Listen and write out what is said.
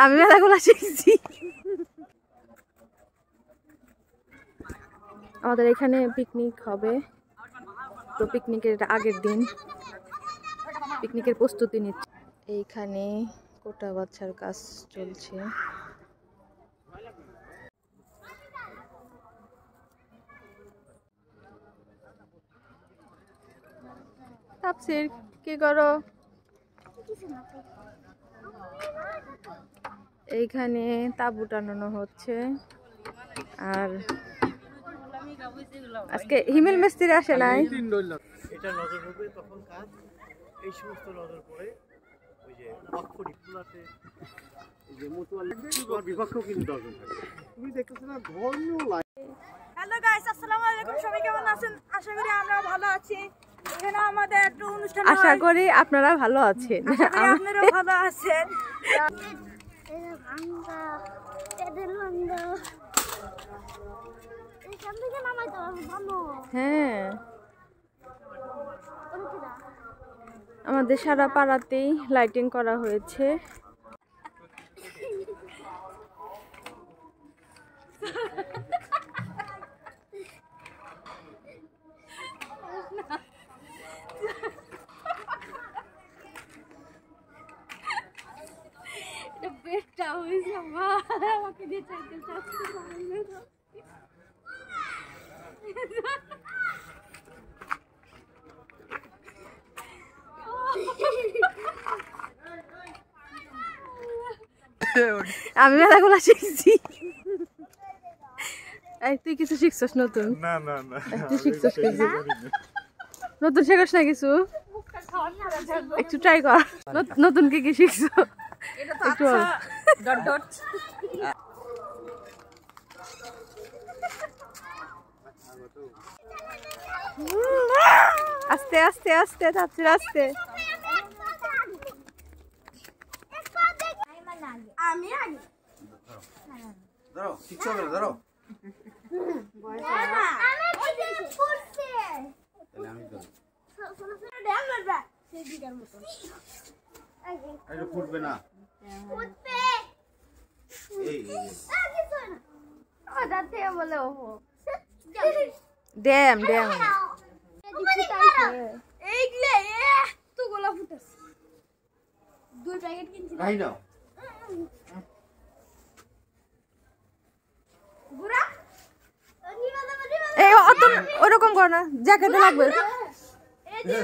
আমি মেলাগুলা শিখছি। আমাদের এখানে পিকনিক হবে, তো পিকনিকের আগের দিন পিকনিকের প্রস্তুতি নিচ্ছে। এইখানে কোটা বাচ্চার কাজ চলছে। তাপসির কি করো? এইখানে তাঁবু টানানো হচ্ছে। আর আজকে হিমেল মিস্ত্রি আসে নাই। এটা নজর পড়বে তখন কাজ এই সমস্ত নজর পড়ে ওই যে অক্ষরিপুলাতে এই যে মুতুয়াল বিপক্ষ কিন্তু দর্শন থাকে। তুমি দেখতেছ না ধর্ম লাগে। হ্যালো গাইস, আসসালামু আলাইকুম। সবাই কেমন আছেন? আশা করি আমরা ভালো আছি। এখানে আমাদের একটা অনুষ্ঠান, আশা করি আপনারা ভালো আছেন। আপনারা ভালো আছেন। হ্যাঁ, আমাদের সারা পাড়াতেই লাইটিং করা হয়েছে। আমাকে দিয়ে চাইতে আমি মেলাগুলা শিখছি। তুই কিছু শিখছস নতুন? না না না, তুই শিখছস কিছু নতুন? শেখাস না কিছু? একটু ট্রাই কর। নতুন কি কি শিখছো? একটু ডট ডট। আস্তে আস্তে আস্তে তাপসির আস্তে। আমি আগে ধরো ঠিক হবে না, ধরো এটা ফুটবে না, ড্যাম ড্যাম এইগুলো এত গোলা ফুটেছে। 2 প্যাকেট কিনছি। তাই না গুড়া এই অত ওরকম কর না, জ্যাকেটে লাগবে। এই যে